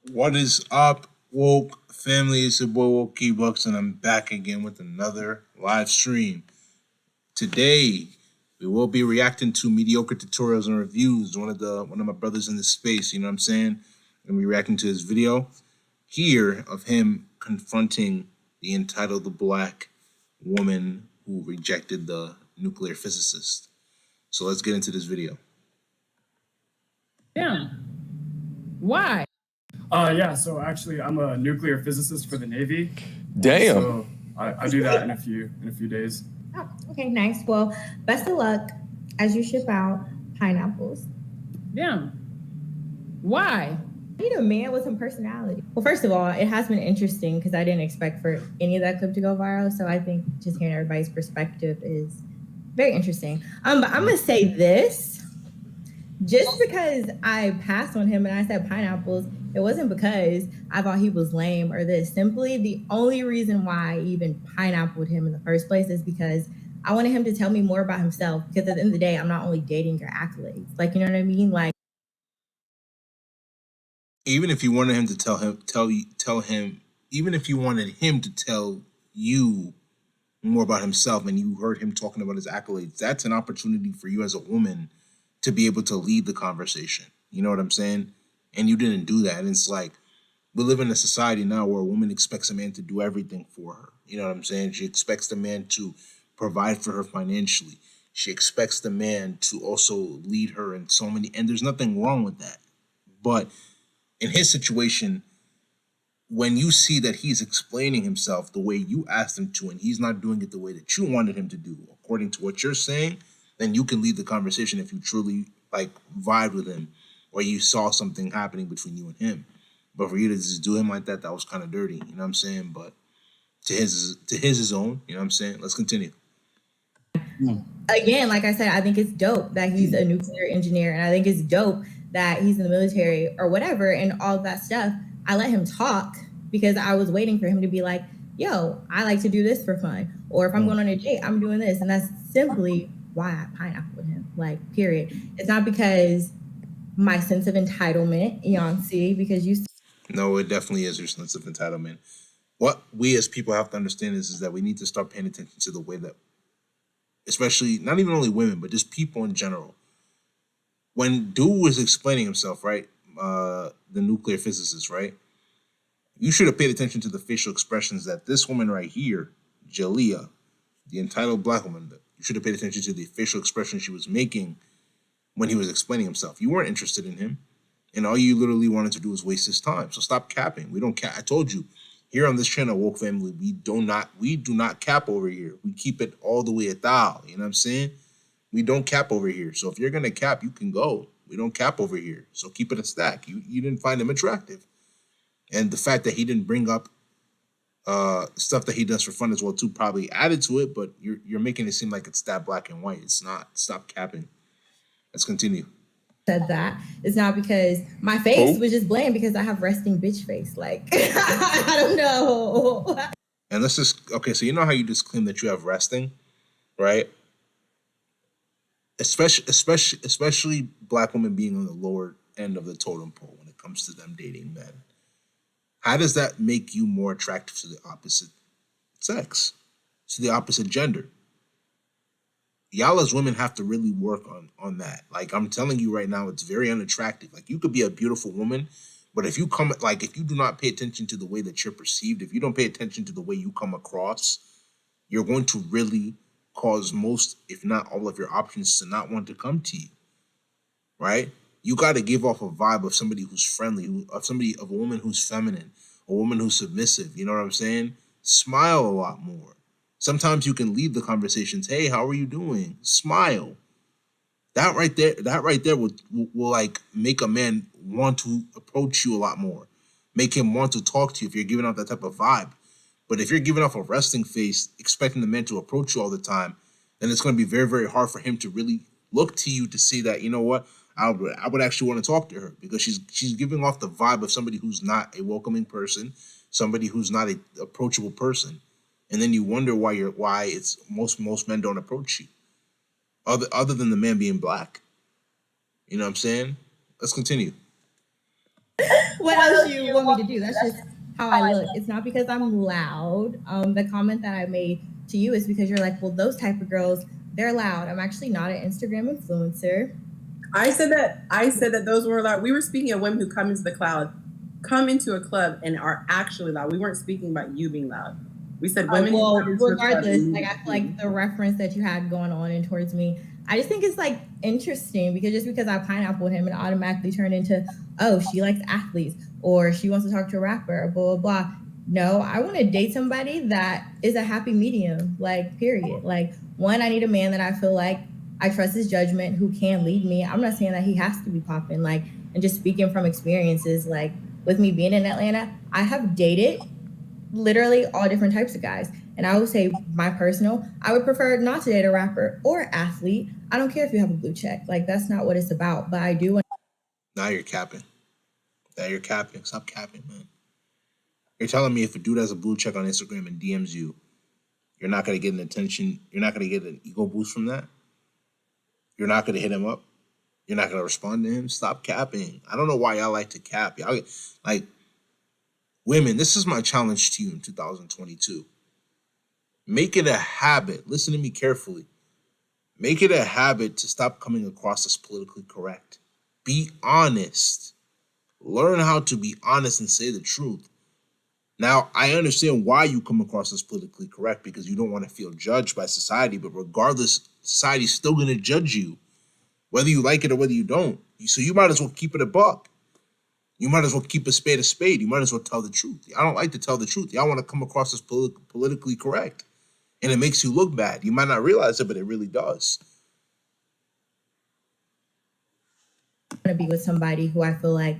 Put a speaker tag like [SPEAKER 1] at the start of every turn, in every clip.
[SPEAKER 1] What is up, woke family? It's your boy Woke Ebuks, and I'm back again with another live stream. Today, we will be reacting to mediocre tutorials and reviews. One of my brothers in this space, you know what I'm saying? And we reacting to his video here of him confronting the entitled black woman who rejected the nuclear physicist. So let's get into this video.
[SPEAKER 2] Yeah. Why?
[SPEAKER 3] Yeah, so actually I'm a nuclear physicist for the Navy.
[SPEAKER 4] Damn.
[SPEAKER 3] So I do that in a few days.
[SPEAKER 5] Oh, okay, nice. Well, best of luck as you ship out pineapples.
[SPEAKER 2] Yeah. Why?
[SPEAKER 5] I need a man with some personality. Well, first of all, it has been interesting because I didn't expect for any of that clip to go viral. So I think just hearing everybody's perspective is very interesting. But I'm gonna say this. Just because I passed on him and I said pineapples, it wasn't because I thought he was lame or this. Simply, the only reason why I even pineappled him in the first place is because I wanted him to tell me more about himself. Because at the end of the day, I'm not only dating your accolades. Like, you know what I mean? Like,
[SPEAKER 1] even if you wanted him to even if you wanted him to tell you more about himself and you heard him talking about his accolades, that's an opportunity for you as a woman to be able to lead the conversation. You know what I'm saying? And you didn't do that. And it's like, we live in a society now where a woman expects a man to do everything for her. You know what I'm saying? She expects the man to provide for her financially. She expects the man to also lead her in so many, and there's nothing wrong with that. But in his situation, when you see that he's explaining himself the way you asked him to, and he's not doing it the way that you wanted him to do, according to what you're saying, then you can lead the conversation if you truly like vibe with him or you saw something happening between you and him. But for you to just do him like that, that was kind of dirty. You know what I'm saying? But to his own. You know what I'm saying? Let's continue.
[SPEAKER 5] again, like I said, I think it's dope that he's a nuclear engineer, and I think it's dope that he's in the military or whatever, and all of that stuff. I let him talk because I was waiting for him to be like, yo, I like to do this for fun. Or if I'm going on a date, I'm doing this. And that's simply why I pineapple with him. Like, period. It's not because my sense of entitlement, Yancey, because you.
[SPEAKER 1] No, it definitely is your sense of entitlement. What we as people have to understand is that we need to start paying attention to the way that, especially not even only women, but just people in general. When dude was explaining himself, right, the nuclear physicist, right, you should have paid attention to the facial expressions that this woman right here, Jalea, the entitled black woman, you should have paid attention to the facial expression she was making when he was explaining himself. You weren't interested in him, and all you literally wanted to do was waste his time. So stop capping. We don't cap. I told you, here on this channel, Woke Family, we do not cap over here. We keep it all the way a thou. You know what I'm saying? We don't cap over here. So if you're gonna cap, you can go. We don't cap over here. So keep it a stack. You didn't find him attractive. And the fact that he didn't bring up stuff that he does for fun as well too probably added to it, but you're making it seem like it's that black and white. It's not. Stop capping. Let's continue.
[SPEAKER 5] Said that it's not because my face was just bland because I have resting bitch face. Like, I don't know.
[SPEAKER 1] And let's just, okay, so you know how you just claim that you have resting, right? Especially black women being on the lower end of the totem pole when it comes to them dating men. How does that make you more attractive to the opposite sex, to the opposite gender? Y'all as women have to really work on that. Like, I'm telling you right now, it's very unattractive. Like, you could be a beautiful woman, but if you do not pay attention to the way that you're perceived, if you don't pay attention to the way you come across, you're going to really cause most, if not all of your options to not want to come to you, right? You got to give off a vibe of somebody who's friendly, of a woman who's feminine, a woman who's submissive. You know what I'm saying? Smile a lot more. Sometimes you can lead the conversations. Hey, how are you doing? Smile. That right there will like make a man want to approach you a lot more. Make him want to talk to you if you're giving off that type of vibe. But if you're giving off a resting face, expecting the man to approach you all the time, then it's going to be very, very hard for him to really look to you to see that, you know what, I would actually want to talk to her, because she's giving off the vibe of somebody who's not a welcoming person, somebody who's not an approachable person. And then you wonder why it's most men don't approach you, other than the man being black. You know what I'm saying? Let's continue.
[SPEAKER 5] what else you want me to do? That's just how I look. It's not because I'm loud. The comment that I made to you is because you're like, well, those type of girls, they're loud. I'm actually not an Instagram influencer.
[SPEAKER 4] I said that those were loud. We were speaking of women who come into a club and are actually loud. We weren't speaking about you being loud. We said women.
[SPEAKER 5] Well, regardless, like I feel like the reference that you had going on and towards me, I just think it's like interesting because just because I pineappled him and automatically turned into, oh, she likes athletes or she wants to talk to a rapper, blah, blah, blah. No, I want to date somebody that is a happy medium, like, period. Like, one, I need a man that I feel like I trust his judgment, who can lead me. I'm not saying that he has to be popping, like, and just speaking from experiences, like, with me being in Atlanta, I have dated literally all different types of guys. And I would say my personal, I would prefer not to date a rapper or athlete. I don't care if you have a blue check. Like, that's not what it's about. But I do want.
[SPEAKER 1] Now you're capping. Stop capping, man. You're telling me if a dude has a blue check on Instagram and DMs you, you're not going to get an attention, you're not going to get an ego boost from that? You're not going to hit him up? You're not going to respond to him? Stop capping. I don't know why y'all like to cap. Y'all, like, women, this is my challenge to you in 2022. Make it a habit. Listen to me carefully. Make it a habit to stop coming across as politically correct. Be honest. Learn how to be honest and say the truth. Now, I understand why you come across as politically correct, because you don't want to feel judged by society, but regardless, society's still going to judge you, whether you like it or whether you don't. So you might as well keep it a buck. You might as well keep a spade a spade. You might as well tell the truth. I don't like to tell the truth. Y'all want to come across as politically correct, and it makes you look bad. You might not realize it, but it really does.
[SPEAKER 5] I want to be with somebody who I feel like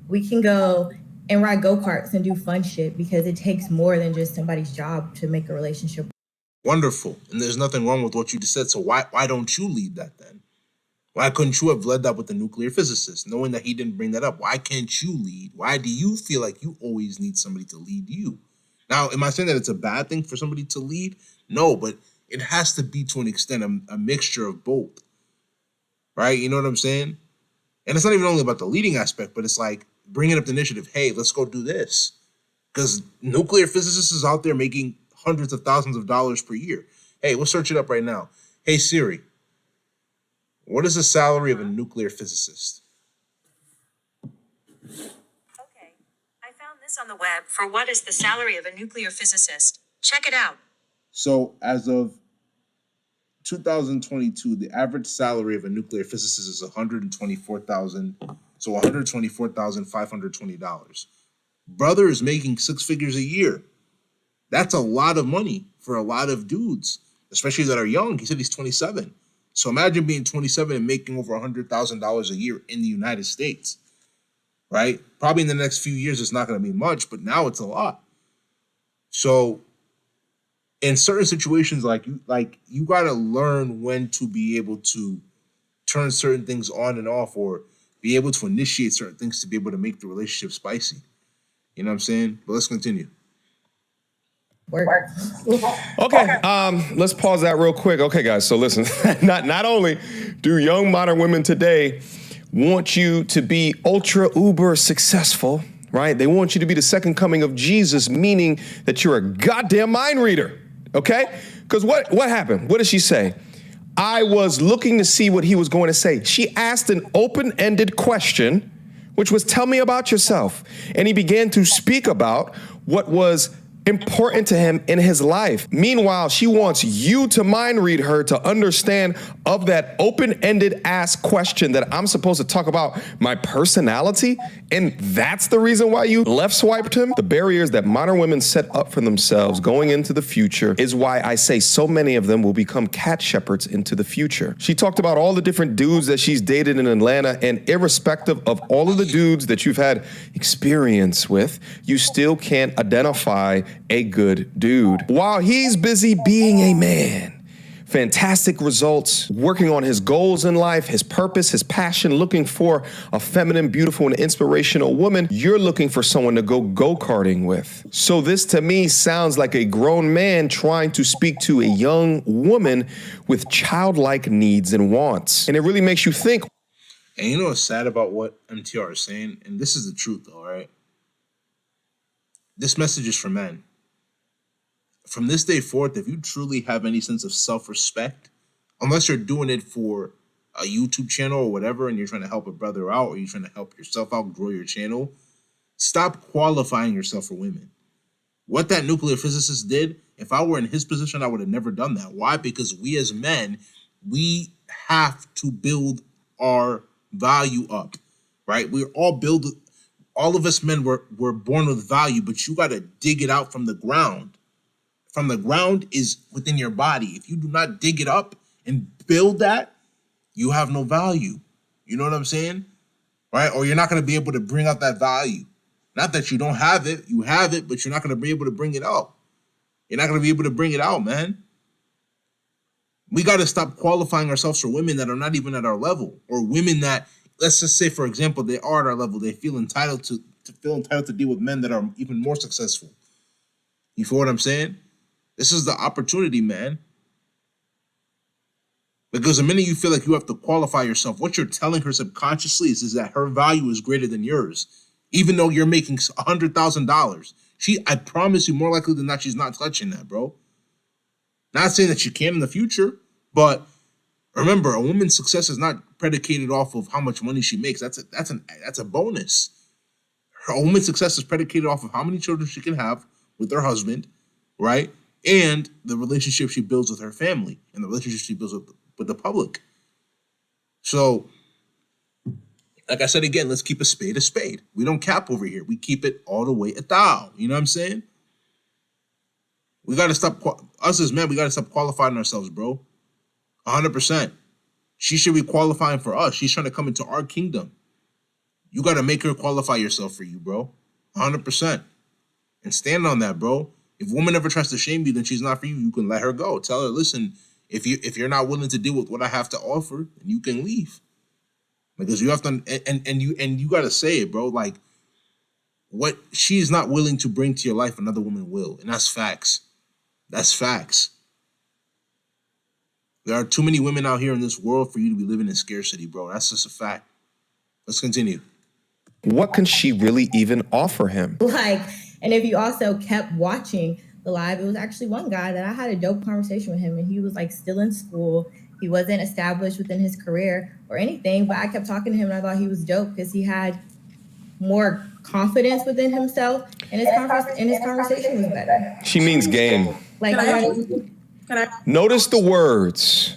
[SPEAKER 5] we can go and ride go-karts and do fun shit, because it takes more than just somebody's job to make a relationship.
[SPEAKER 1] Wonderful. And there's nothing wrong with what you just said. So why don't you lead that then? Why couldn't you have led that with the nuclear physicist, knowing that he didn't bring that up? Why can't you lead? Why do you feel like you always need somebody to lead you? Now, am I saying that it's a bad thing for somebody to lead? No, but it has to be, to an extent, a mixture of both. Right? You know what I'm saying? And it's not even only about the leading aspect, but it's like bringing up the initiative. Hey, let's go do this. Because nuclear physicists is out there making hundreds of thousands of dollars per year. Hey, we'll search it up right now. Hey, Siri, what is the salary of a nuclear physicist?
[SPEAKER 6] Okay, I found this on the web for what is the salary of a nuclear physicist. Check it out.
[SPEAKER 1] So as of 2022, the average salary of a nuclear physicist is $124,000. So $124,520. Brother is making six figures a year. That's a lot of money for a lot of dudes, especially that are young. He said he's 27. So imagine being 27 and making over $100,000 a year in the United States, right? Probably in the next few years, it's not going to be much, but now it's a lot. So in certain situations, like you got to learn when to be able to turn certain things on and off, or be able to initiate certain things to be able to make the relationship spicy. You know what I'm saying? But let's continue.
[SPEAKER 7] Okay, let's pause that real quick. Okay, guys, so listen, not only do young modern women today want you to be ultra uber successful, right? They want you to be the second coming of Jesus, meaning that you're a goddamn mind reader, okay? Because what happened? What did she say? I was looking to see what he was going to say. She asked an open-ended question, which was, tell me about yourself. And he began to speak about what was important to him in his life. Meanwhile, she wants you to mind read her to understand of that open-ended ask question that I'm supposed to talk about my personality. And that's the reason why you left swiped him. The barriers that modern women set up for themselves going into the future is why I say so many of them will become cat shepherds into the future. She talked about all the different dudes that she's dated in Atlanta, and irrespective of all of the dudes that you've had experience with, you still can't identify a good dude while he's busy being a man. Fantastic results, working on his goals in life, his purpose, his passion, looking for a feminine, beautiful, and inspirational woman. You're looking for someone to go go-karting with. So this to me sounds like a grown man trying to speak to a young woman with childlike needs and wants. And it really makes you think.
[SPEAKER 1] And you know what's sad about what MTR is saying? And this is the truth, though, right? This message is for men. From this day forth, if you truly have any sense of self-respect, unless you're doing it for a YouTube channel or whatever, and you're trying to help a brother out or you're trying to help yourself out, grow your channel, stop qualifying yourself for women. What that nuclear physicist did, if I were in his position, I would have never done that. Why? Because we as men, we have to build our value up, right? All of us men were born with value, but you got to dig it out from the ground. From the ground is within your body. If you do not dig it up and build that, you have no value. You know what I'm saying? Right? Or you're not going to be able to bring out that value. Not that you don't have it, you have it, but you're not going to be able to bring it out. You're not going to be able to bring it out, man. We got to stop qualifying ourselves for women that are not even at our level, or women that, let's just say, for example, they are at our level. They feel entitled to deal with men that are even more successful. You feel what I'm saying? This is the opportunity, man. Because the minute you feel like you have to qualify yourself, what you're telling her subconsciously is that her value is greater than yours. Even though you're making $100,000. I promise you, more likely than not, she's not touching that, bro. Not saying that she can in the future, but remember, a woman's success is not predicated off of how much money she makes. That's a bonus. A woman's success is predicated off of how many children she can have with her husband, right? And the relationship she builds with her family and the relationship she builds with the public. So, like I said again, let's keep a spade a spade. We don't cap over here. We keep it all the way a thou. You know what I'm saying? We got to stop, us as men, we got to stop qualifying ourselves, bro. 100%. She should be qualifying for us. She's trying to come into our kingdom. You got to make her qualify yourself for you, bro. 100%. And stand on that, bro. If a woman ever tries to shame you, then she's not for you. You can let her go. Tell her, listen, if you're not willing to deal with what I have to offer, then you can leave. Because you have to, and you got to say it, bro. Like, what she's not willing to bring to your life, another woman will. And that's facts. That's facts. There are too many women out here in this world for you to be living in scarcity, bro. That's just a fact. Let's continue.
[SPEAKER 7] What can she really even offer him?
[SPEAKER 5] Like, and if you also kept watching the live, it was actually one guy that I had a dope conversation with him, and he was like still in school. He wasn't established within his career or anything, but I kept talking to him and I thought he was dope because he had more confidence within himself, and his conversation was better.
[SPEAKER 7] She means game.
[SPEAKER 5] Like,
[SPEAKER 4] Can I?
[SPEAKER 7] Notice the words.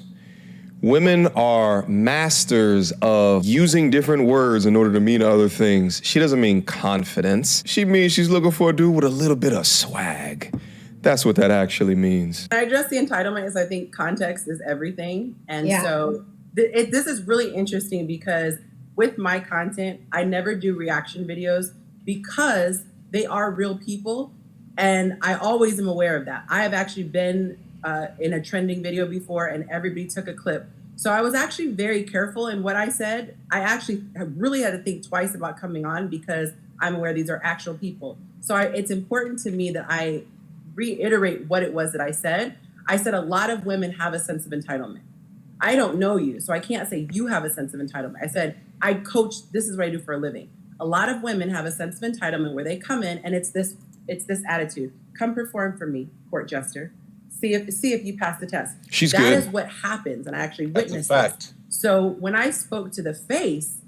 [SPEAKER 7] Women are masters of using different words in order to mean other things. She doesn't mean confidence. She means she's looking for a dude with a little bit of swag. That's what that actually means.
[SPEAKER 4] I address the entitlement is I think context is everything. And
[SPEAKER 5] Yeah.
[SPEAKER 4] so this is really interesting because with my content, I never do reaction videos because they are real people. And I always am aware of that. I have actually been in a trending video before and everybody took a clip. So I was actually very careful in what I said. I actually really had to think twice about coming on because I'm aware these are actual people. So it's important to me that I reiterate what it was that I said. I said a lot of women have a sense of entitlement. I don't know you, so I can't say you have a sense of entitlement. I said, I coach, this is what I do for a living. A lot of women have a sense of entitlement where they come in and it's this attitude. Come perform for me, court jester. See if you pass the test.
[SPEAKER 7] She's
[SPEAKER 4] that
[SPEAKER 7] good.
[SPEAKER 4] That is what happens, and I actually witnessed
[SPEAKER 1] That's a fact.
[SPEAKER 4] this. So when I spoke to the face,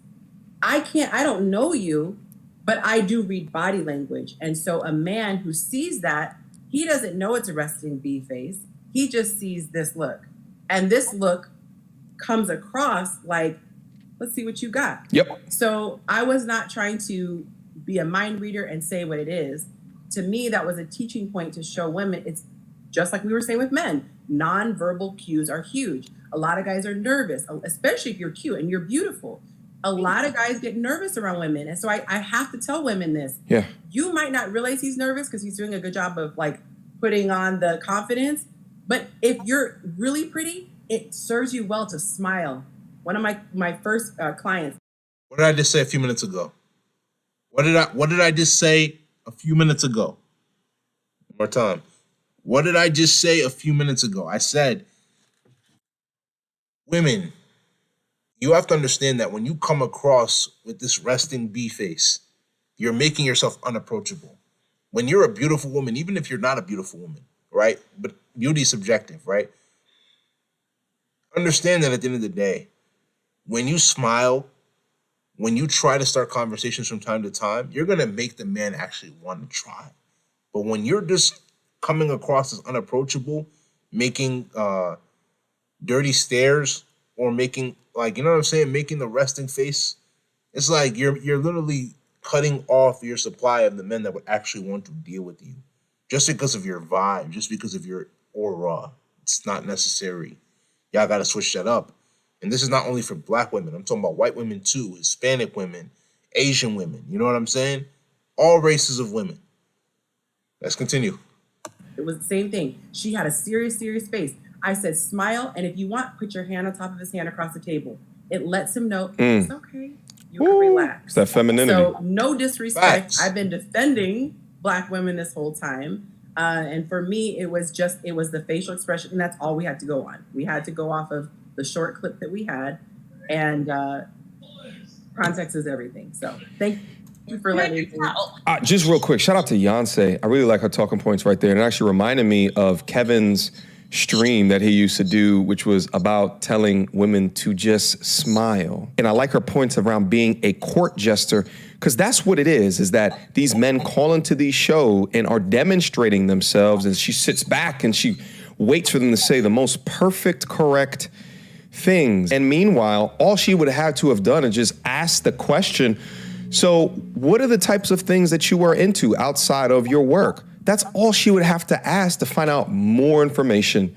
[SPEAKER 4] I don't know you, but I do read body language. And so a man who sees that, he doesn't know it's a resting bee face. He just sees this look. And this look comes across like, let's see what you got.
[SPEAKER 7] Yep.
[SPEAKER 4] So I was not trying to be a mind reader and say what it is. To me, that was a teaching point to show women it's just like we were saying with men. Nonverbal cues are huge. A lot of guys are nervous, especially if you're cute and you're beautiful. A lot of guys get nervous around women. And so I have to tell women this.
[SPEAKER 7] Yeah.
[SPEAKER 4] You might not realize he's nervous because he's doing a good job of like putting on the confidence. But if you're really pretty, it serves you well to smile. One of my first clients.
[SPEAKER 1] What did I just say a few minutes ago? What did I just say a few minutes ago? One more time. What did I just say a few minutes ago? I said, women, You have to understand that when you come across with this resting bee face, you're making yourself unapproachable. When you're a beautiful woman, even if you're not a beautiful woman, right? But beauty is subjective, right? Understand that at the end of the day, when you smile, when you try to start conversations from time to time, you're gonna make the man actually want to try. But when you're just coming across as unapproachable, making dirty stares, or making, like, you know what I'm saying, making the resting face, it's like you're literally cutting off your supply of the men that would actually want to deal with you, just because of your vibe, just because of your aura. It's not necessary. Y'all got to switch that up. And this is not only for black women. I'm talking about white women too, Hispanic women, Asian women. You know what I'm saying? All races of women. Let's continue.
[SPEAKER 4] It was the same thing. She had a serious face. I said, smile, and if you want, put your hand on top of his hand across the table. It lets him know it's okay. You can relax.
[SPEAKER 7] It's that femininity.
[SPEAKER 4] So no disrespect.
[SPEAKER 1] Facts.
[SPEAKER 4] I've been defending black women this whole time. And for me, it was the facial expression, and that's all we had to go on. We had to go off of the short clip that we had, and context is everything. So thank you for letting me.
[SPEAKER 7] Just real quick, shout out to Yonsei. I really like her talking points right there. And it actually reminded me of Kevin's stream that he used to do, which was about telling women to just smile. And I like her points around being a court jester, because that's what it is that these men call into these shows and are demonstrating themselves, and she sits back and she waits for them to say the most perfect, correct things. And meanwhile, all she would have to have done is just ask the question, so what are the types of things that you are into outside of your work? That's all she would have to ask to find out more information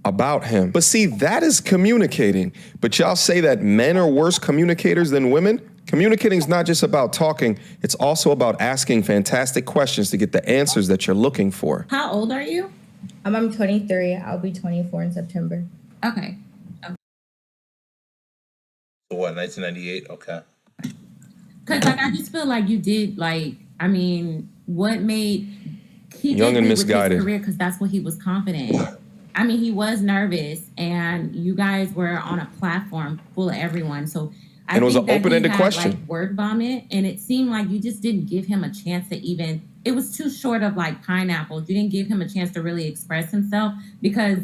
[SPEAKER 7] about him. But see, that is communicating. But y'all say that men are worse communicators than women? Communicating is not just about talking. It's also about asking fantastic questions to get the answers that you're looking for.
[SPEAKER 2] How old are you?
[SPEAKER 5] I'm 23. I'll be 24 in September.
[SPEAKER 2] Okay.
[SPEAKER 1] So what, 1998? Okay.
[SPEAKER 2] Because I just feel like you did, what made he
[SPEAKER 7] Young and misguided
[SPEAKER 2] career, because that's what he was confident in. He was nervous, and you guys were on a platform full of everyone. So I
[SPEAKER 7] and it was
[SPEAKER 2] think
[SPEAKER 7] an open-ended question.
[SPEAKER 2] Like word vomit, and it seemed like you just didn't give him a chance to even. It was too short of like pineapples. You didn't give him a chance to really express himself, because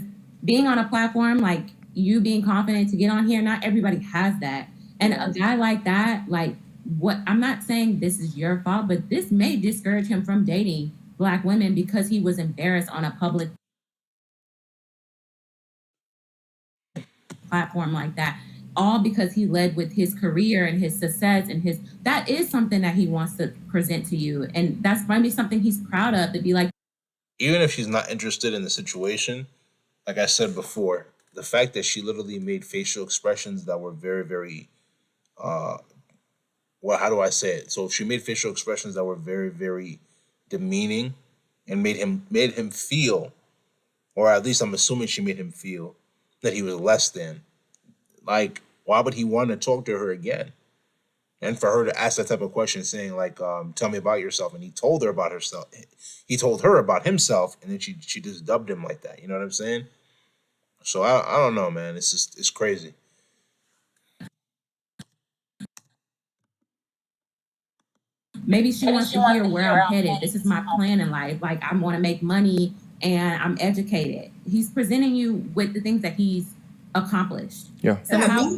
[SPEAKER 2] being on a platform, like you being confident to get on here, not everybody has that. And a guy like that, I'm not saying this is your fault, but this may discourage him from dating Black women because he was embarrassed on a public platform like that. All because he led with his career and his success and that is something that he wants to present to you. And that's maybe something he's proud of, to be like.
[SPEAKER 1] Even if she's not interested in the situation, like I said before, the fact that she literally made facial expressions that were very, very, how do I say it? So if she made facial expressions that were very, very demeaning and made him feel, or at least I'm assuming she made him feel, that he was less than, like, why would he want to talk to her again? And for her to ask that type of question, saying like, tell me about yourself. And he told her about herself. He told her about himself, and then she just dubbed him like that. You know what I'm saying? So I don't know, man. It's crazy.
[SPEAKER 2] Maybe she wants to hear where I'm headed. This is my plan in life. Like, I want to make money and I'm educated. He's presenting you with the things that he's accomplished.
[SPEAKER 7] Yeah.
[SPEAKER 2] So how
[SPEAKER 4] to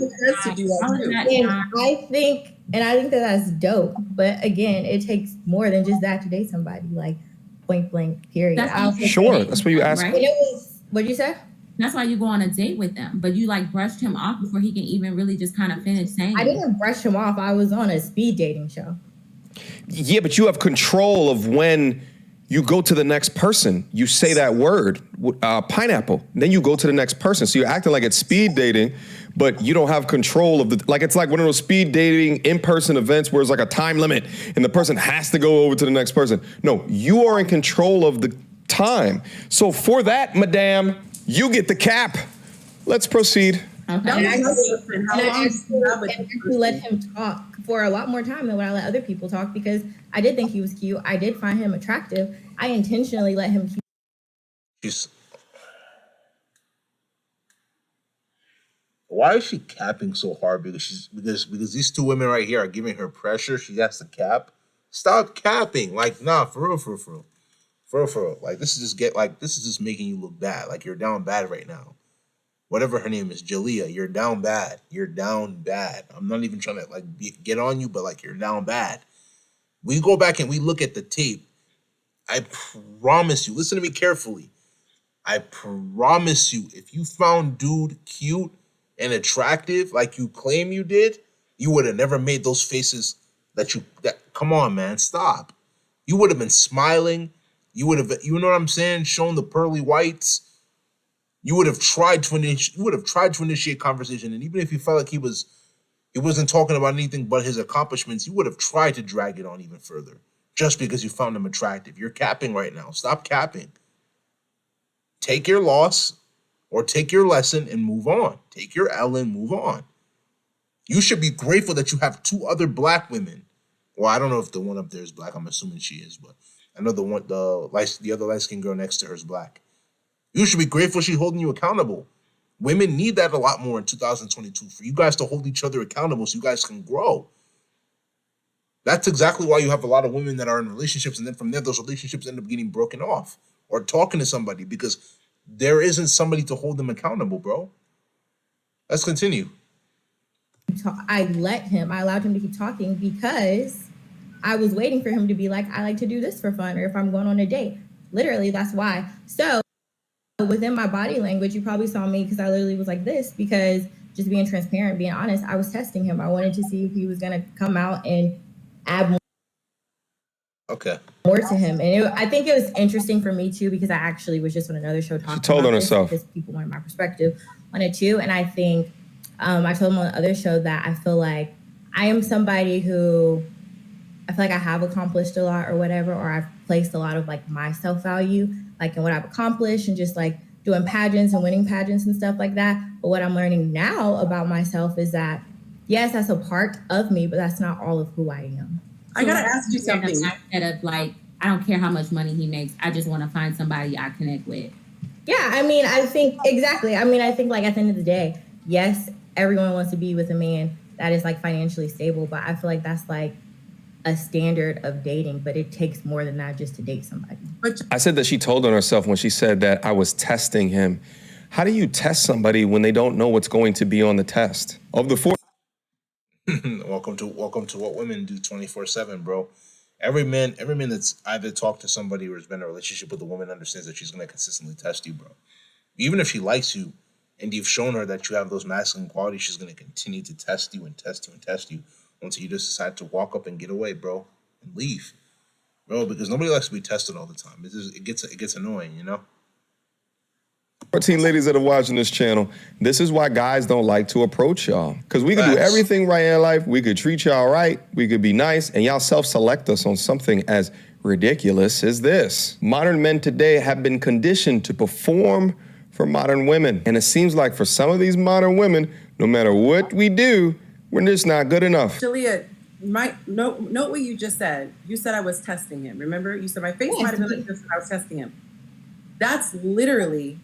[SPEAKER 4] do that too.
[SPEAKER 5] I think that that's dope. But again, it takes more than just that to date somebody, like point blank, period.
[SPEAKER 7] Sure. That's what you asked.
[SPEAKER 2] Right?
[SPEAKER 5] What'd you say?
[SPEAKER 2] That's why you go on a date with them, but you like brushed him off before he can even really just kind of finish saying.
[SPEAKER 5] I didn't brush him off. I was on a speed dating show.
[SPEAKER 7] Yeah, but you have control of when you go to the next person. You say that word, pineapple. Then you go to the next person. So you're acting like it's speed dating, but you don't have control of it's like one of those speed dating in-person events where it's like a time limit and the person has to go over to the next person. No, you are in control of the time. So for that, madame, you get the cap. Let's proceed.
[SPEAKER 5] Okay. And I actually let him talk for a lot more time than when I let other people talk, because I did think he was cute. I did find him attractive. I intentionally let him keep.
[SPEAKER 1] Why is she capping so hard? Because these two women right here are giving her pressure. She has to cap. Stop capping. Like, nah, for real, for real, for real. For real, for real. Like, this is just making you look bad. Like, you're down bad right now. Whatever her name is, Jalea, you're down bad. You're down bad. I'm not even trying to like get on you, but like you're down bad. We go back and we look at the tape. I promise you, listen to me carefully. I promise you, if you found dude cute and attractive like you claim you did, you would have never made those faces that come on, man, stop. You would have been smiling. You would have, you know what I'm saying, shown the pearly whites. You would have tried to initiate conversation, and even if you felt like he wasn't talking about anything but his accomplishments, you would have tried to drag it on even further, just because you found him attractive. You're capping right now. Stop capping. Take your loss, or take your lesson and move on. Take your L and move on. You should be grateful that you have two other black women. Well, I don't know if the one up there is black. I'm assuming she is, but I know the other light-skinned girl next to her is black. You should be grateful she's holding you accountable. Women need that a lot more in 2022, for you guys to hold each other accountable so you guys can grow. That's exactly why you have a lot of women that are in relationships, and then from there, those relationships end up getting broken off or talking to somebody because there isn't somebody to hold them accountable, bro. Let's continue.
[SPEAKER 5] I allowed him to keep talking because I was waiting for him to be like, I like to do this for fun, or if I'm going on a date. Literally, that's why. So within my body language, you probably saw me because I literally was like this, because just being transparent, being honest, I was testing him. I wanted to see if he was going to come out and add more to him. And I think it was interesting for me too, because I actually was just on another show talking
[SPEAKER 7] told
[SPEAKER 5] about
[SPEAKER 7] on
[SPEAKER 5] this
[SPEAKER 7] herself.
[SPEAKER 5] because people wanted my perspective on it too. And I think I told him on the other show that I feel like I am somebody who I feel like I have accomplished a lot or whatever, or I've placed a lot of like my self-value, like in what I've accomplished and just like doing pageants and winning pageants and stuff like that. But what I'm learning now about myself is that, yes, that's a part of me, but that's not all of who I am.
[SPEAKER 4] I gotta ask you something.
[SPEAKER 2] Instead of like, I don't care how much money he makes. I just want to find somebody I connect with.
[SPEAKER 5] Yeah, I mean, I think exactly. I mean, I think like at the end of the day, yes, everyone wants to be with a man that is like financially stable, but I feel like that's like a standard of dating, but it takes more than that just to date somebody.
[SPEAKER 7] I said that she told on herself when she said that I was testing him. How do you test somebody when they don't know what's going to be on the test? Of the four.
[SPEAKER 1] Welcome to what women do 24/7, bro. Every man that's either talked to somebody or has been in a relationship with a woman understands that she's gonna consistently test you, bro. Even if she likes you and you've shown her that you have those masculine qualities, she's gonna continue to test you and test you and test you until you just decide to walk up and get away, bro, and leave, bro. Because nobody likes to be tested all the time. It gets annoying, you know.
[SPEAKER 7] 14 ladies that are watching this channel, this is why guys don't like to approach y'all. Because we could do everything right in life. We could treat y'all right. We could be nice. And y'all self-select us on something as ridiculous as this. Modern men today have been conditioned to perform for modern women. And it seems like for some of these modern women, no matter what we do, we're just not good enough.
[SPEAKER 4] Jalea, note what you just said. You said I was testing him. Remember? You said my face might have been like this when I was testing him. That's literally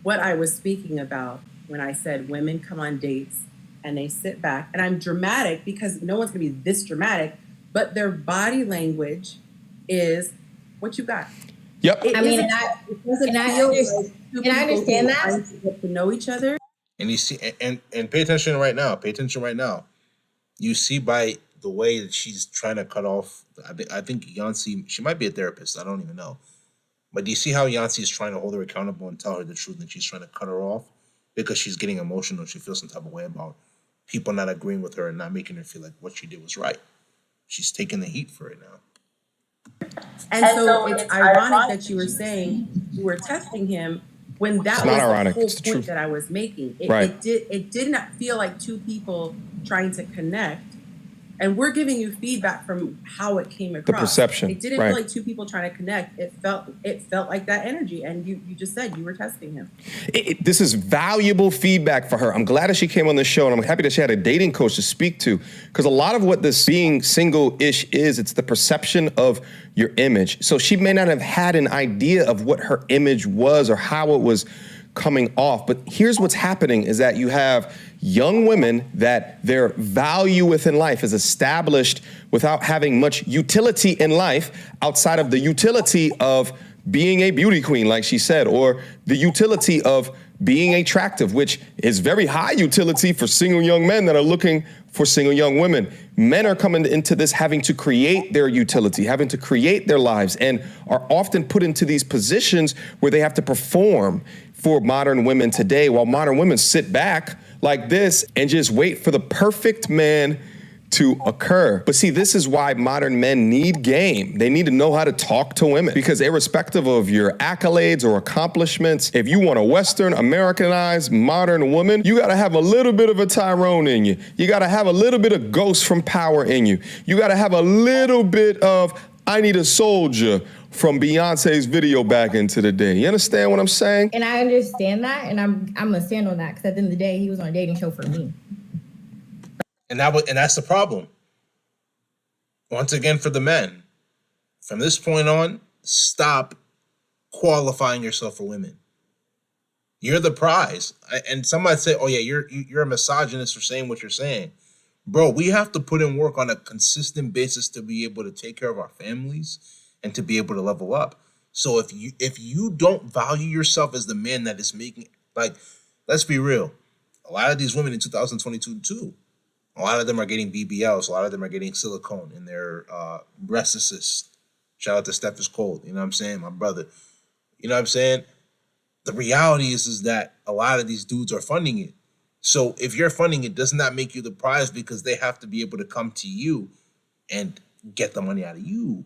[SPEAKER 4] what I was speaking about when I said women come on dates and they sit back. And I'm dramatic because no one's gonna be this dramatic, but their body language is what you got.
[SPEAKER 7] Yep.
[SPEAKER 5] I mean, and I understand that.
[SPEAKER 4] To get to know each other.
[SPEAKER 1] And you see, and pay attention right now. Pay attention right now. You see by the way that she's trying to cut off. I think Yancy, she might be a therapist. I don't even know. But do you see how Yancy is trying to hold her accountable and tell her the truth, and she's trying to cut her off because she's getting emotional. She feels some type of way about people not agreeing with her and not making her feel like what she did was right. She's taking the heat for it now.
[SPEAKER 4] And so it's ironic that you were saying you were testing him when that was
[SPEAKER 7] ironic.
[SPEAKER 4] the whole
[SPEAKER 7] It's the
[SPEAKER 4] point
[SPEAKER 7] truth.
[SPEAKER 4] that I was making.
[SPEAKER 7] Right.
[SPEAKER 4] It did not feel like two people trying to connect. And we're giving you feedback from how it came across.
[SPEAKER 7] The perception.
[SPEAKER 4] It didn't
[SPEAKER 7] right.
[SPEAKER 4] feel like two people trying to connect. It felt like that energy. And you just said you were testing him.
[SPEAKER 7] This is valuable feedback for her. I'm glad that she came on the show, and I'm happy that she had a dating coach to speak to, because a lot of what this being single-ish is, it's the perception of your image. So she may not have had an idea of what her image was or how it was coming off. But here's what's happening is that you have young women that their value within life is established without having much utility in life outside of the utility of being a beauty queen, like she said, or the utility of being attractive, which is very high utility for single young men that are looking for single young women. Men are coming into this having to create their utility, having to create their lives, and are often put into these positions where they have to perform for modern women today, while modern women sit back like this and just wait for the perfect man to occur. But see, this is why modern men need game. They need to know how to talk to women, because irrespective of your accolades or accomplishments, if you want a Western Americanized modern woman, you gotta have a little bit of a Tyrone in you. You gotta have a little bit of Ghost from Power in you. You gotta have a little bit of I Need a Soldier from Beyonce's video back into the day. You understand what I'm saying?
[SPEAKER 5] And I understand that, and I'm gonna stand on that, because at the end of the day, he was on a dating show for me.
[SPEAKER 1] And that's the problem. Once again, for the men, from this point on, stop qualifying yourself for women. You're the prize. And somebody say, "Oh yeah, you're a misogynist for saying what you're saying." Bro, we have to put in work on a consistent basis to be able to take care of our families and to be able to level up. So if you don't value yourself as the man that is making, like, let's be real, a lot of these women in 2022 too. A lot of them are getting BBLs. A lot of them are getting silicone in their breast cysts. Shout out to Steph is Cold. You know what I'm saying? My brother. You know what I'm saying? The reality is that a lot of these dudes are funding it. So if you're funding it, doesn't that make you the prize, because they have to be able to come to you and get the money out of you?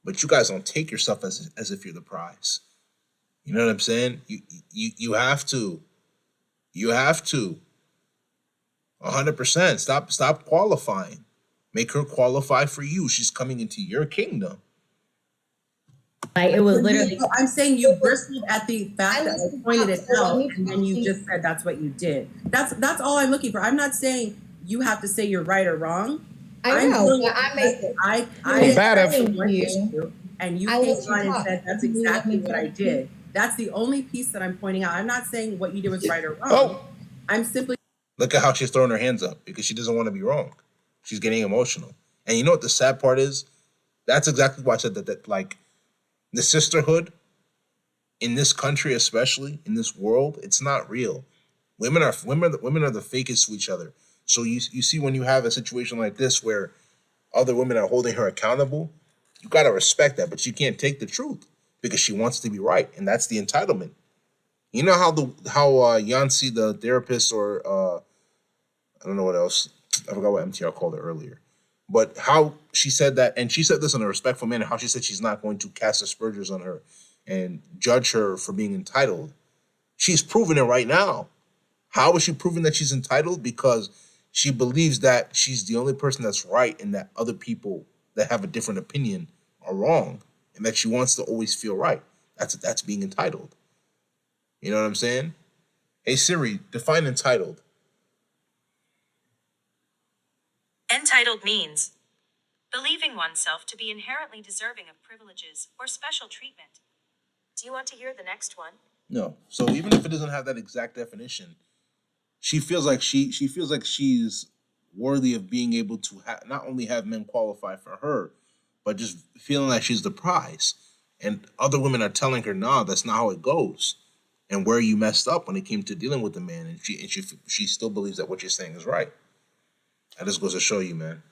[SPEAKER 1] But you guys don't take yourself as if you're the prize. You know what I'm saying? You have to. You have to. 100%. Stop qualifying. Make her qualify for you. She's coming into your kingdom.
[SPEAKER 5] Like, it was literally.
[SPEAKER 4] I'm saying you bristled at the fact that I pointed it out, and then you just said that's what you did. That's all I'm looking for. I'm not saying you have to say you're right or wrong.
[SPEAKER 5] I know, but
[SPEAKER 4] I
[SPEAKER 5] you,
[SPEAKER 4] and you came on and said that's exactly what I did. That's the only piece that I'm pointing out. I'm not saying what you did was right or wrong.
[SPEAKER 1] Oh.
[SPEAKER 4] I'm simply.
[SPEAKER 1] Look at how she's throwing her hands up because she doesn't want to be wrong. She's getting emotional. And you know what the sad part is? That's exactly why I said that like the sisterhood in this country, especially in this world, it's not real. Women are the fakest to each other. So you see when you have a situation like this where other women are holding her accountable, you got to respect that, but you can't take the truth because she wants to be right, and that's the entitlement. You know how Yancy, the therapist, or I don't know what else. I forgot what MTR called it earlier. But how she said that, and she said this in a respectful manner, how she said she's not going to cast aspersions on her and judge her for being entitled. She's proven it right now. How is she proving that she's entitled? Because she believes that she's the only person that's right and that other people that have a different opinion are wrong, and that she wants to always feel right. That's being entitled. You know what I'm saying? Hey Siri, define entitled.
[SPEAKER 6] Entitled means believing oneself to be inherently deserving of privileges or special treatment. Do you want to hear the next one?
[SPEAKER 1] No. So even if it doesn't have that exact definition, she feels like she feels like she's worthy of being able to not only have men qualify for her, but just feeling like she's the prize. And other women are telling her, "Nah, that's not how it goes." And where you messed up when it came to dealing with the man, and she still believes that what you're saying is right. That just goes to show you, man.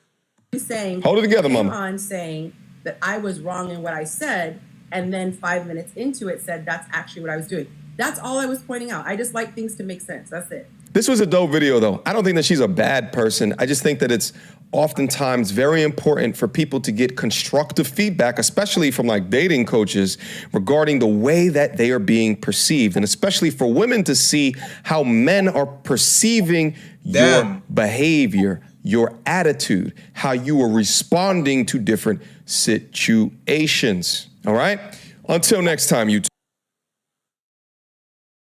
[SPEAKER 4] Saying,
[SPEAKER 7] hold it together, mama.
[SPEAKER 4] On saying that I was wrong in what I said, and then 5 minutes into it said that's actually what I was doing. That's all I was pointing out. I just like things to make sense. That's it.
[SPEAKER 7] This was a dope video, though. I don't think that she's a bad person. I just think that it's oftentimes very important for people to get constructive feedback, especially from like dating coaches, regarding the way that they are being perceived, and especially for women to see how men are perceiving your behavior, your attitude, how you are responding to different situations. All right? Until next time, you.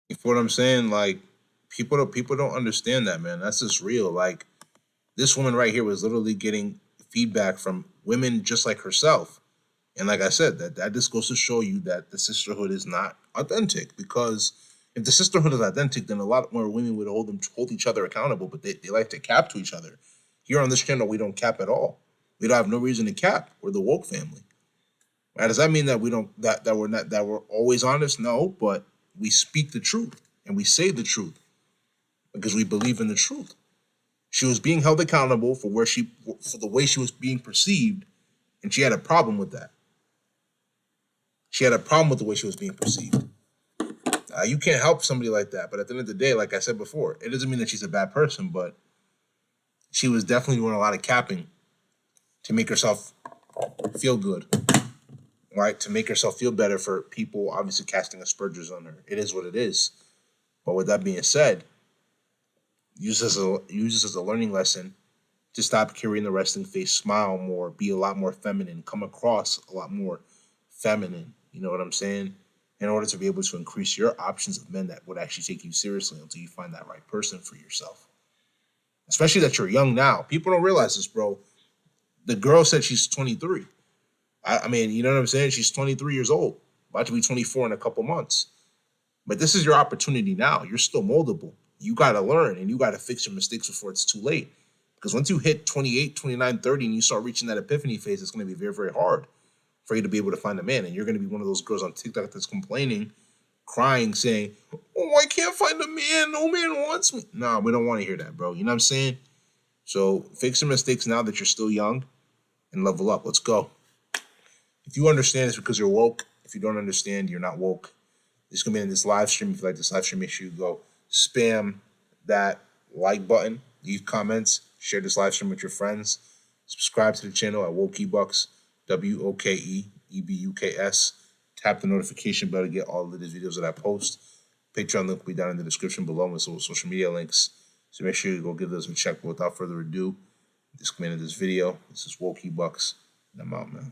[SPEAKER 1] You feel what I'm saying? Like, people don't understand that, man. That's just real. Like, this woman right here was literally getting feedback from women just like herself. And like I said, that just goes to show you that the sisterhood is not authentic, because If the sisterhood is authentic, then a lot more women would hold each other accountable, but they like to cap to each other. Here on this channel, we don't cap at all. We don't have no reason to cap. We're the woke family. Right? Does that mean that we don't that we're always honest? No, but we speak the truth and we say the truth because we believe in the truth. She was being held accountable for the way she was being perceived, and she had a problem with that. She had a problem with the way she was being perceived. You can't help somebody like that, but at the end of the day, like I said before, it doesn't mean that she's a bad person, but she was definitely doing a lot of capping to make herself feel good, right? To make herself feel better for people obviously casting aspersions on her. It is what it is. But with that being said, use this as a learning lesson to stop carrying the resting face, smile more, be a lot more feminine, come across a lot more feminine. You know what I'm saying? In order to be able to increase your options of men that would actually take you seriously until you find that right person for yourself. Especially that you're young now. People don't realize this, bro. The girl said she's 23. I mean, you know what I'm saying? She's 23 years old, about to be 24 in a couple months. But this is your opportunity now. You're still moldable. You got to learn and you got to fix your mistakes before it's too late. Because once you hit 28, 29, 30 and you start reaching that epiphany phase, it's going to be very, very hard for you to be able to find a man. And you're going to be one of those girls on TikTok that's complaining, crying, saying, oh, I can't find a man. No man wants me. Nah, we don't want to hear that, bro. You know what I'm saying? So fix your mistakes now that you're still young and level up. Let's go. If you understand, it's because you're woke. If you don't understand, you're not woke. It's going to be in this live stream. If you like this live stream, make sure you go spam that like button, leave comments, share this live stream with your friends. Subscribe to the channel at Woke Ebuks, WOKEEBUKS. Tap the notification bell to get all of the videos that I post. Patreon link will be down in the description below with social media links. So make sure you go give those a check. But without further ado, this is the end of this video. This is Woke Ebuks, and I'm out, man.